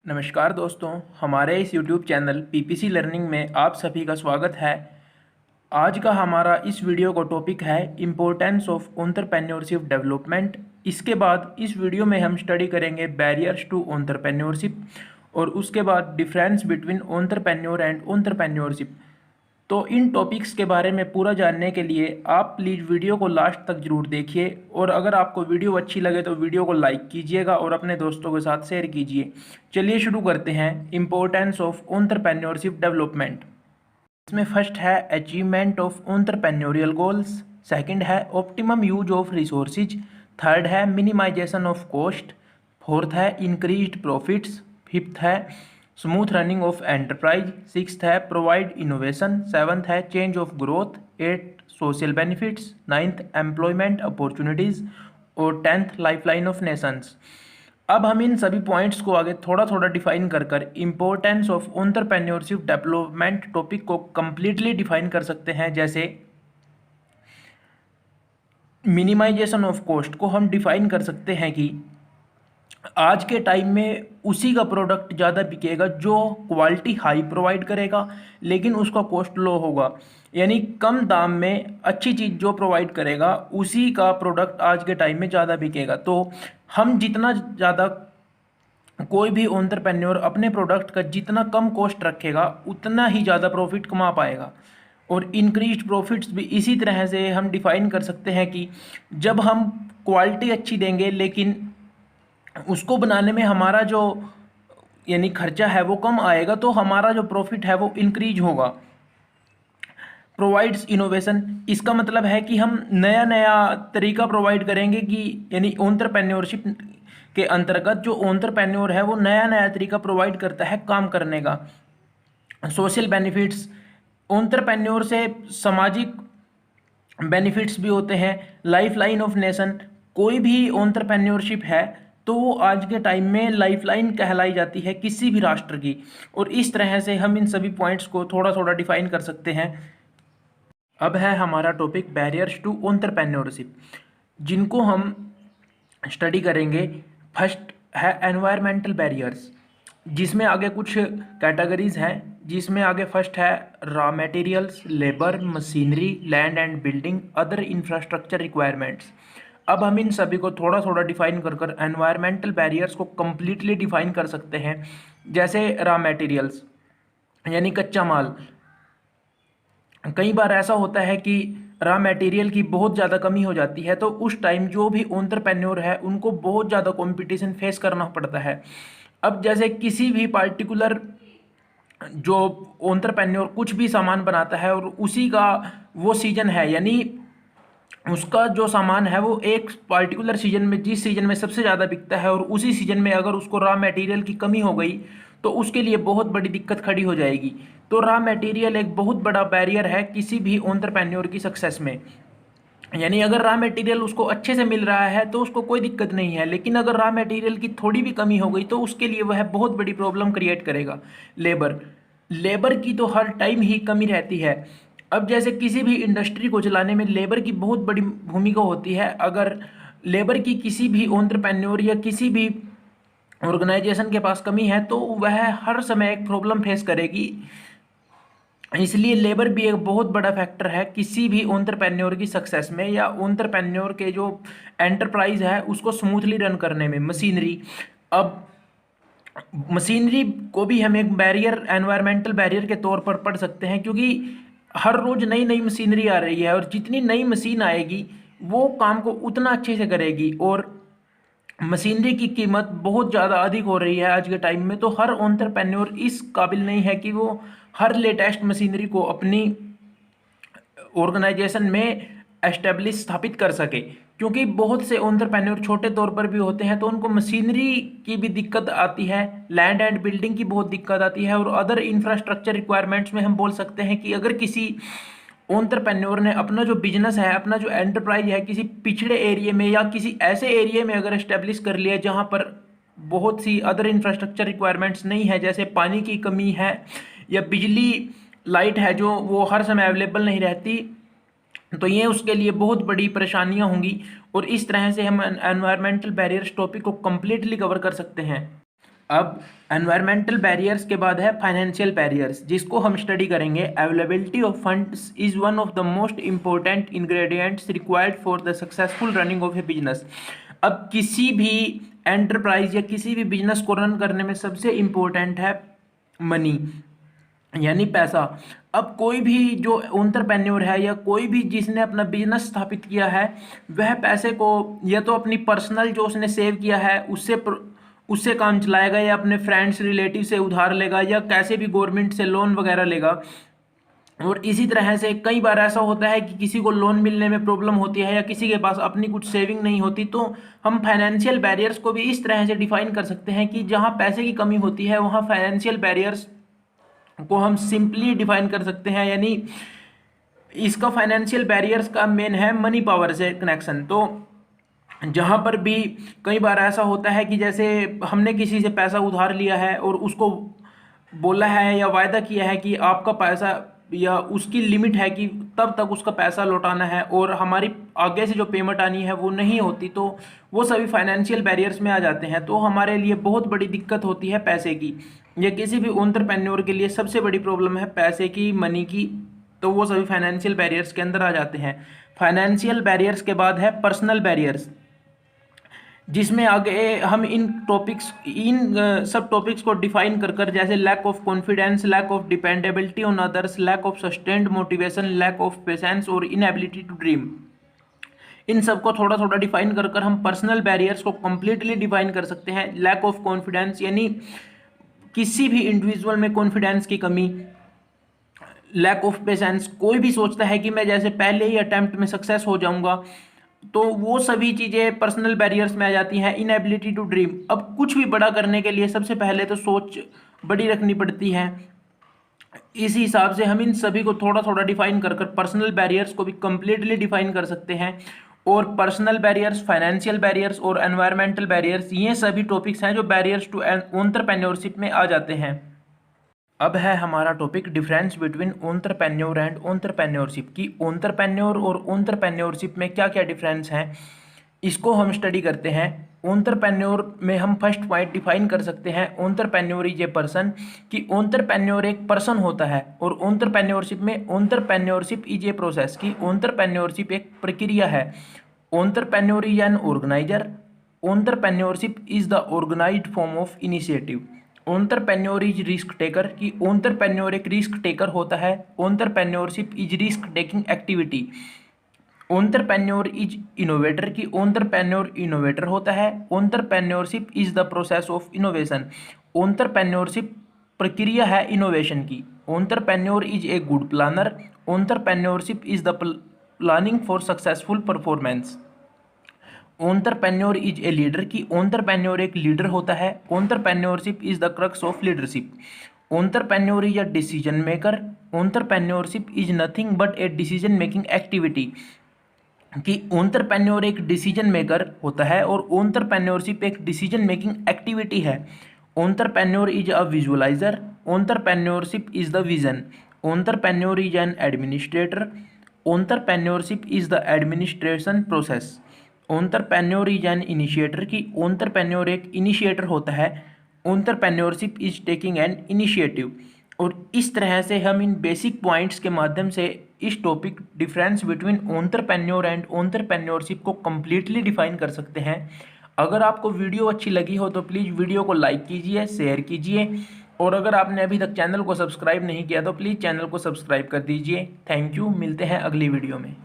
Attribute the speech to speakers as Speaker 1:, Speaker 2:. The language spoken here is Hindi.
Speaker 1: नमस्कार दोस्तों, हमारे इस YouTube चैनल पीपीसी लर्निंग में आप सभी का स्वागत है। आज का हमारा इस वीडियो का टॉपिक है इम्पोर्टेंस ऑफ एंटरप्रेन्योरशिप डेवलपमेंट। इसके बाद इस वीडियो में हम स्टडी करेंगे बैरियर्स टू एंटरप्रेन्योरशिप और उसके बाद difference between entrepreneur and entrepreneurship. तो इन टॉपिक्स के बारे में पूरा जानने के लिए आप प्लीज़ वीडियो को लास्ट तक ज़रूर देखिए और अगर आपको वीडियो अच्छी लगे तो वीडियो को लाइक कीजिएगा और अपने दोस्तों के साथ शेयर कीजिए। चलिए शुरू करते हैं इम्पोर्टेंस ऑफ एंटरप्रेन्योरशिप डेवलपमेंट। इसमें फर्स्ट है achievement of entrepreneurial goals, second है optimum use of resources, third है मिनिमाइजेशन ऑफ कॉस्ट, फोर्थ है इंक्रीज्ड प्रॉफिट्स, फिफ्थ है smooth running of enterprise, sixth है प्रोवाइड इनोवेशन, सेवन्थ है change of growth, eight social benefits, ninth employment opportunities और टेंथ लाइफलाइन ऑफ नेशंस। अब हम इन सभी पॉइंट्स को आगे थोड़ा थोड़ा डिफाइन कर importance of entrepreneurship development topic को कम्प्लीटली डिफाइन कर सकते हैं। जैसे मिनिमाइजेशन ऑफ कॉस्ट को हम डिफाइन कर सकते हैं कि आज के टाइम में उसी का प्रोडक्ट ज़्यादा बिकेगा जो क्वालिटी हाई प्रोवाइड करेगा लेकिन उसका कॉस्ट लो होगा, यानी कम दाम में अच्छी चीज़ जो प्रोवाइड करेगा उसी का प्रोडक्ट आज के टाइम में ज़्यादा बिकेगा। तो हम जितना ज़्यादा कोई भी एंटरप्रेन्योर अपने प्रोडक्ट का जितना कम कॉस्ट रखेगा उतना ही ज़्यादा प्रॉफिट कमा पाएगा। और इंक्रीज प्रॉफिट्स भी इसी तरह से हम डिफाइन कर सकते हैं कि जब हम क्वालिटी अच्छी देंगे लेकिन उसको बनाने में हमारा जो यानी खर्चा है वो कम आएगा तो हमारा जो प्रॉफिट है वो इंक्रीज होगा। प्रोवाइड्स इनोवेशन, इसका मतलब है कि हम नया नया तरीका प्रोवाइड करेंगे कि यानी एंटरप्रेन्योरशिप के अंतर्गत जो एंटरप्रेन्योर है वो नया नया तरीका प्रोवाइड करता है काम करने का। सोशल बेनिफिट्स, एंटरप्रेन्योर से सामाजिक बेनिफिट्स भी होते हैं। लाइफ लाइन ऑफ नेशन, कोई भी एंटरप्रेन्योरशिप है तो वो आज के टाइम में लाइफलाइन कहलाई जाती है किसी भी राष्ट्र की। और इस तरह से हम इन सभी पॉइंट्स को थोड़ा थोड़ा डिफाइन कर सकते हैं। अब है हमारा टॉपिक बैरियर्स टू एंटरप्रेन्योरशिप, जिनको हम स्टडी करेंगे। फर्स्ट है एनवायरमेंटल बैरियर्स, जिसमें आगे कुछ कैटेगरीज हैं, जिसमें आगे फर्स्ट है raw materials, labour, machinery, land and building, other infrastructure requirements. अब हम इन सभी को थोड़ा थोड़ा डिफाइन कर एनवायरमेंटल बैरियर्स को कम्प्लीटली डिफाइन कर सकते हैं। जैसे रॉ मटेरियल्स यानी कच्चा माल, कई बार ऐसा होता है कि रॉ मटेरियल की बहुत ज़्यादा कमी हो जाती है तो उस टाइम जो भी एंटरप्रेन्योर है उनको बहुत ज़्यादा कंपटीशन फेस करना पड़ता है। अब जैसे किसी भी पार्टिकुलर जो एंटरप्रेन्योर कुछ भी सामान बनाता है और उसी का वो सीजन है, यानी उसका जो सामान है वो एक पार्टिकुलर सीजन में, जिस सीजन में सबसे ज़्यादा बिकता है और उसी सीजन में अगर उसको रॉ मटेरियल की कमी हो गई तो उसके लिए बहुत बड़ी दिक्कत खड़ी हो जाएगी। तो रॉ मटेरियल एक बहुत बड़ा बैरियर है किसी भी एंटरप्रेन्योर की सक्सेस में। यानी अगर रॉ मटेरियल उसको अच्छे से मिल रहा है तो उसको कोई दिक्कत नहीं है, लेकिन अगर रॉ मटेरियल की थोड़ी भी कमी हो गई तो उसके लिए वह बहुत बड़ी प्रॉब्लम क्रिएट करेगा। लेबर, लेबर की तो हर टाइम ही कमी रहती है। अब जैसे किसी भी इंडस्ट्री को चलाने में लेबर की बहुत बड़ी भूमिका होती है। अगर लेबर की किसी भी एंटरप्रेन्योर या किसी भी ऑर्गेनाइजेशन के पास कमी है तो वह हर समय एक प्रॉब्लम फेस करेगी। इसलिए लेबर भी एक बहुत बड़ा फैक्टर है किसी भी एंटरप्रेन्योर की सक्सेस में या एंटरप्रेन्योर के जो एंटरप्राइज है उसको स्मूथली रन करने में। मशीनरी, अब मशीनरी को भी हम एक बैरियर, एनवायरमेंटल बैरियर के तौर पर पढ़ सकते हैं, क्योंकि हर रोज नई नई मशीनरी आ रही है और जितनी नई मशीन आएगी वो काम को उतना अच्छे से करेगी और मशीनरी की कीमत बहुत ज़्यादा अधिक हो रही है आज के टाइम में। तो हर एंटरप्रेन्योर इस काबिल नहीं है कि वो हर लेटेस्ट मशीनरी को अपनी ऑर्गेनाइजेशन में एस्टेब्लिश स्थापित कर सके, क्योंकि बहुत से एंटरप्रेन्योर छोटे तौर पर भी होते हैं तो उनको मशीनरी की भी दिक्कत आती है, लैंड एंड बिल्डिंग की बहुत दिक्कत आती है और अदर इंफ्रास्ट्रक्चर रिक्वायरमेंट्स में हम बोल सकते हैं कि अगर किसी एंटरप्रेन्योर ने अपना जो बिजनेस है, अपना जो एंटरप्राइज है किसी पिछड़े एरिया में या किसी ऐसे एरिया में अगर एस्टेब्लिश कर लिया जहाँ पर बहुत सी अदर इंफ्रास्ट्रक्चर रिक्वायरमेंट्स नहीं है, जैसे पानी की कमी है या बिजली लाइट है जो वो हर समय अवेलेबल नहीं रहती, तो ये उसके लिए बहुत बड़ी परेशानियां होंगी। और इस तरह से हम एनवायरमेंटल बैरियर्स टॉपिक को कम्प्लीटली कवर कर सकते हैं। अब एनवायरमेंटल बैरियर्स के बाद है फाइनेंशियल बैरियर्स, जिसको हम स्टडी करेंगे। Availability of funds is one of the most important ingredients required for the successful running of A business. अब किसी भी एंटरप्राइज या किसी भी बिजनेस को रन करने में सबसे इम्पोर्टेंट है मनी, यानी पैसा। अब कोई भी जो एंटरप्रेन्योर है या कोई भी जिसने अपना बिजनेस स्थापित किया है, वह पैसे को या तो अपनी पर्सनल जो उसने सेव किया है उससे काम चलाएगा, या अपने फ्रेंड्स रिलेटिव से उधार लेगा, या कैसे भी गवर्नमेंट से लोन वगैरह लेगा। और इसी तरह से कई बार ऐसा होता है कि किसी को लोन मिलने में प्रॉब्लम होती है या किसी के पास अपनी कुछ सेविंग नहीं होती, तो हम फाइनेंशियल बैरियर्स को भी इस तरह से डिफाइन कर सकते हैं कि जहाँ पैसे की कमी होती है वहाँ फाइनेंशियल बैरियर्स को हम सिंपली डिफाइन कर सकते हैं। यानी इसका फाइनेंशियल बैरियर्स का मेन है मनी पावर से कनेक्शन। तो जहाँ पर भी कई बार ऐसा होता है कि जैसे हमने किसी से पैसा उधार लिया है और उसको बोला है या वायदा किया है कि आपका पैसा या उसकी लिमिट है कि तब तक उसका पैसा लौटाना है, और हमारी आगे से जो पेमेंट आनी है वो नहीं होती, तो वो सभी फाइनेंशियल बैरियर्स में आ जाते हैं। तो हमारे लिए बहुत बड़ी दिक्कत होती है पैसे की। ये किसी भी एंटरप्रेन्योर के लिए सबसे बड़ी प्रॉब्लम है पैसे की, मनी की। तो वो सभी फाइनेंशियल बैरियर्स के अंदर आ जाते हैं। फाइनेंशियल बैरियर्स के बाद है पर्सनल बैरियर्स, जिसमें आगे हम इन सब टॉपिक्स को डिफाइन कर जैसे lack of confidence, lack of dependability on others, lack of sustained motivation, lack of patience और इनएबिलिटी टू ड्रीम। इन सब को थोड़ा थोड़ा डिफाइन कर हम पर्सनल बैरियर्स को कंप्लीटली डिफाइन कर सकते हैं। लैक ऑफ कॉन्फिडेंस यानी किसी भी इंडिविजुअल में कॉन्फिडेंस की कमी। लैक ऑफ पेशेंस, कोई भी सोचता है कि मैं जैसे पहले ही अटेम्प्ट में सक्सेस हो जाऊंगा, तो वो सभी चीज़ें पर्सनल बैरियर्स में आ जाती हैं। इनएबिलिटी टू ड्रीम, अब कुछ भी बड़ा करने के लिए सबसे पहले तो सोच बड़ी रखनी पड़ती है। इसी हिसाब से हम इन सभी को थोड़ा थोड़ा डिफाइन कर पर्सनल बैरियर्स को भी कंप्लीटली डिफाइन कर सकते हैं। और पर्सनल बैरियर्स, फाइनेंशियल बैरियर्स और एनवायरमेंटल बैरियर्स, ये सभी टॉपिक्स हैं जो बैरियर्स टू एंटरप्रेन्योरशिप में आ जाते हैं। अब है हमारा topic difference between entrepreneur and entrepreneurship की। एंटरप्रेन्योर और एंटरप्रेन्योरशिप में क्या क्या डिफरेंस हैं, इसको हम स्टडी करते हैं। एंटरप्रेन्योर में हम फर्स्ट पॉइंट डिफाइन कर सकते हैं, एंटरप्रेन्योर इज ए पर्सन, कि एंटरप्रेन्योर एक पर्सन होता है। और एंटरप्रेन्योरशिप में एंटरप्रेन्योरशिप इज ए प्रोसेस, कि एंटरप्रेन्योरशिप एक प्रक्रिया है। Entrepreneur is an organiser, entrepreneurship is the organised form of initiative. Entrepreneur is risk taker, कि एंटरप्रेन्योर एक रिस्क टेकर होता है। Entrepreneurship is risk taking activity. Entrepreneur is innovator, की एंटरप्रेन्योर इनोवेटर होता है। Entrepreneurship is the process of innovation, entrepreneurship प्रक्रिया है इनोवेशन की। Entrepreneur is a good planner, entrepreneurship is the planning for successful performance. Entrepreneur is a leader, की एंटरप्रेन्योर एक लीडर होता है। Entrepreneurship is the crux of leadership. Entrepreneur is a decision maker, entrepreneurship is nothing but a decision making activity, कि एंटरप्रेन्योर एक डिसीजन मेकर होता है और एंटरप्रेन्योरशिप एक डिसीजन मेकिंग एक्टिविटी है। Entrepreneur is a visualiser, entrepreneurship is the vision. Entrepreneur is an administrator, entrepreneurship is the administration process. Entrepreneur is N initiator, की एंटरप्रेन्योर एक इनिशिएटर होता है। Entrepreneurship is taking an initiative. और इस तरह से हम इन बेसिक पॉइंट्स के माध्यम से इस topic difference between entrepreneur and entrepreneurship को कम्प्लीटली डिफाइन कर सकते हैं। अगर आपको वीडियो अच्छी लगी हो तो प्लीज़ वीडियो को लाइक कीजिए, शेयर कीजिए, और अगर आपने अभी तक चैनल को सब्सक्राइब नहीं किया तो प्लीज़ चैनल को सब्सक्राइब कर दीजिए। थैंक यू, मिलते हैं अगली वीडियो में।